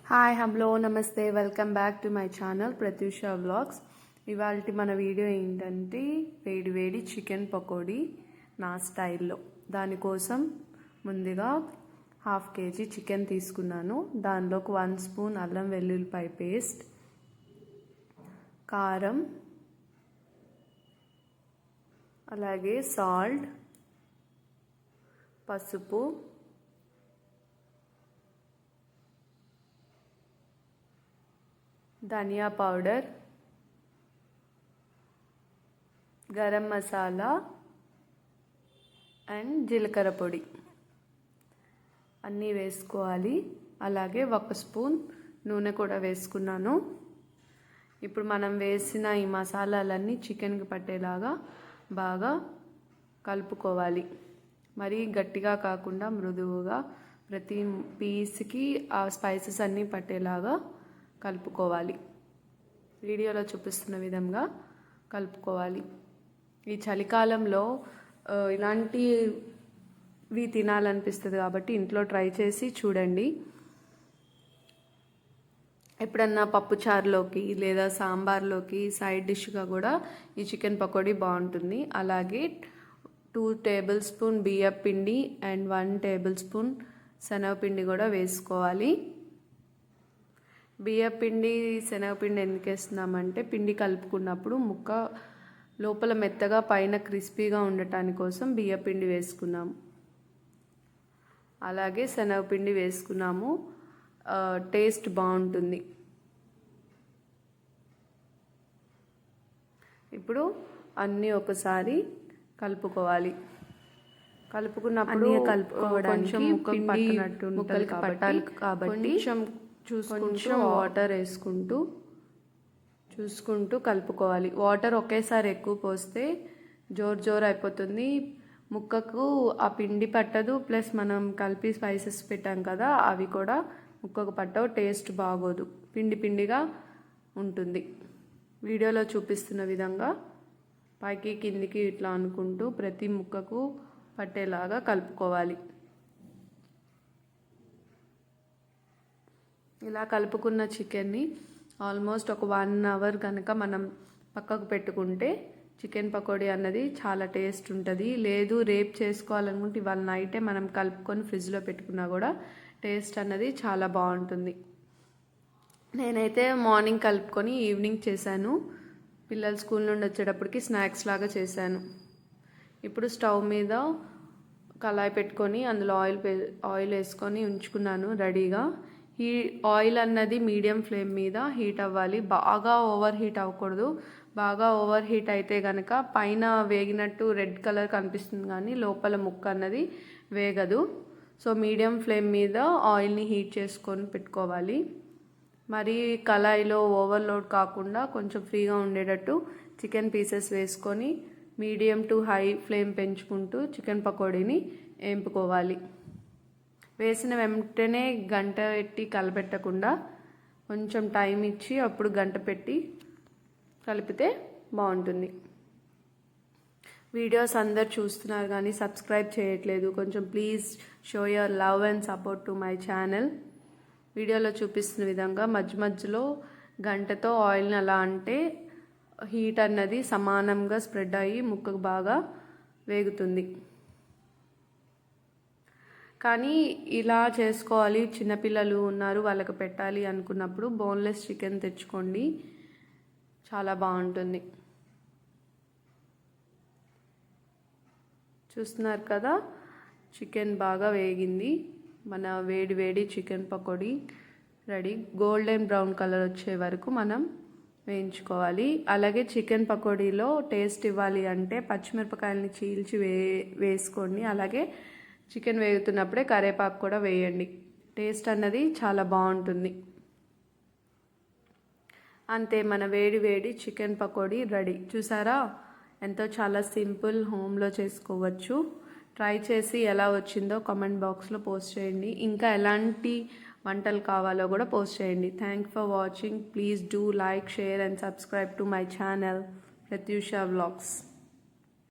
Hi hello నమస్తే, welcome back to my channel Pratyusha vlogs. ఇవాళ మన వీడియో ఏంటంటే వేడి వేడి చికెన్ పకోడీ నా స్టైల్లో. దానికోసం ముందుగా 1/2 kg చికెన్ తీసుకున్నాను. దానిలోకి 1 స్పూన్ అల్లం వెల్లుల్లిపాయ పేస్ట్, కారం, అలాగే సాల్ట్, పసుపు, ధనియా పౌడర్, గరం మసాలా అండ్ జీలకర్ర పొడి అన్నీ వేసుకోవాలి. అలాగే 1 స్పూన్ నూనె కూడా వేసుకున్నాను. ఇప్పుడు మనం వేసిన ఈ మసాలాలన్నీ చికెన్కి పట్టేలాగా బాగా కలుపుకోవాలి. మరీ గట్టిగా కాకుండా మృదువుగా ప్రతి పీస్కి ఆ స్పైసెస్ అన్నీ పట్టేలాగా కలుపుకోవాలి. వీడియోలో చూపిస్తున్న విధంగా కలుపుకోవాలి. ఈ చలికాలంలో ఇలాంటివి తినాలనిపిస్తుంది కాబట్టి ఇంట్లో ట్రై చేసి చూడండి. ఎప్పుడన్నా పప్పుచారులోకి లేదా సాంబార్లోకి సైడ్ డిష్గా కూడా ఈ చికెన్ పకోడీ బాగుంటుంది. అలాగే 2 టేబుల్ స్పూన్ బియ్యం పిండి అండ్ 1 టేబుల్ స్పూన్ శనగపిండి కూడా వేసుకోవాలి. బియ్యపిండి శనగపిండి ఎందుకు వేస్తున్నామంటే పిండి కలుపుకున్నప్పుడు ముక్క లోపల మెత్తగా పైన క్రిస్పీగా ఉండటాని కోసం బియ్యపిండి వేసుకున్నాము. అలాగే శనగపిండి వేసుకున్నాము, టేస్ట్ బాగుంటుంది. ఇప్పుడు అన్నీ ఒకసారి కలుపుకోవాలి. కలుపుకున్నప్పుడు కలుపుకోవడానికి ముక్కలకి పట్టాలి కాబట్టి కొంచెం వాటర్ వేసుకుంటూ చూసుకుంటూ కలుపుకోవాలి. వాటర్ ఒకేసారి ఎక్కువ పోస్తే జోరు అయిపోతుంది, ముక్కకు ఆ పిండి పట్టదు. ప్లస్ మనం కలిపి స్పైసెస్ పెట్టాం కదా, అవి కూడా ముక్కకు పట్టవు, టేస్ట్ బాగోదు, పిండి పిండిగా ఉంటుంది. వీడియోలో చూపిస్తున్న విధంగా పైకి కిందికి ఇట్లా అనుకుంటూ ప్రతి ముక్కకు పట్టేలాగా కలుపుకోవాలి. ఇలా కలుపుకున్న చికెన్ని ఆల్మోస్ట్ ఒక 1 అవర్ కనుక మనం పక్కకు పెట్టుకుంటే చికెన్ పకోడీ అన్నది చాలా టేస్ట్ ఉంటుంది. లేదు రేపు చేసుకోవాలనుకుంటే ఇవాళ నైటే మనం కలుపుకొని ఫ్రిడ్జ్లో పెట్టుకున్నా కూడా టేస్ట్ అన్నది చాలా బాగుంటుంది. నేనైతే మార్నింగ్ కలుపుకొని ఈవినింగ్ చేశాను. పిల్లలు స్కూల్ నుండి వచ్చేటప్పటికి స్నాక్స్ లాగా చేశాను. ఇప్పుడు స్టవ్ మీద కళాయి పెట్టుకొని అందులో ఆయిల్ వేసుకొని ఉంచుకున్నాను రెడీగా. ఈ ఆయిల్ అన్నది మీడియం ఫ్లేమ్ మీద హీట్ అవ్వాలి. బాగా ఓవర్ హీట్ అవ్వకూడదు. బాగా ఓవర్ హీట్ అయితే కనుక పైన వేగినట్టు రెడ్ కలర్ కనిపిస్తుంది కానీ లోపల ముక్క అన్నది వేగదు. సో మీడియం ఫ్లేమ్ మీద ఆయిల్ని హీట్ చేసుకొని పెట్టుకోవాలి. మరి కళాయిలో ఓవర్లోడ్ కాకుండా కొంచెం ఫ్రీగా ఉండేటట్టు చికెన్ పీసెస్ వేసుకొని మీడియం టు హై ఫ్లేమ్ పెంచుకుంటూ చికెన్ పకోడీని వేపుకోవాలి. వేసిన వెంటనే గంట పెట్టి కలపెట్టకుండా కొంచెం టైం ఇచ్చి అప్పుడు గంట పెట్టి కలిపితే బాగుంటుంది. వీడియోస్ అందరు చూస్తున్నారు కానీ సబ్స్క్రైబ్ చేయట్లేదు. కొంచెం please show your love and support to my channel. వీడియోలో చూపిస్తున్న విధంగా మధ్య మధ్యలో గంటతో ఆయిల్ని అలా అంటే హీట్ అన్నది సమానంగా స్ప్రెడ్ అయ్యి ముక్కకు బాగా వేగుతుంది. కానీ ఇలా చేసుకోవాలి, చిన్నపిల్లలు ఉన్నారు వాళ్ళకి పెట్టాలి అనుకున్నప్పుడు బోన్లెస్ చికెన్ తెచ్చుకోండి, చాలా బాగుంటుంది. చూస్తున్నారు కదా, చికెన్ బాగా వేగింది. మన వేడి వేడి chicken pakodi ready. Golden brown colour వచ్చే వరకు మనం వేయించుకోవాలి. అలాగే చికెన్ పకోడీలో టేస్ట్ ఇవ్వాలి అంటే పచ్చిమిరపకాయలని చీల్చి వేసుకోండి. అలాగే చికెన్ వేగుతున్నప్పుడే కరివేపాకు కూడా వేయండి. టేస్ట్ అన్నది చాలా బాగుంటుంది. అంతే, మన వేడి వేడి చికెన్ పకోడీ రెడీ. చూసారా, ఎంతో చాలా సింపుల్, హోమ్లో చేసుకోవచ్చు. ట్రై చేసి ఎలా వచ్చిందో కామెంట్ బాక్స్లో పోస్ట్ చేయండి. ఇంకా ఎలాంటి వంటలు కావాలో కూడా పోస్ట్ చేయండి. Thank for watching. Please do like, share and subscribe to my channel Pratyusha vlogs.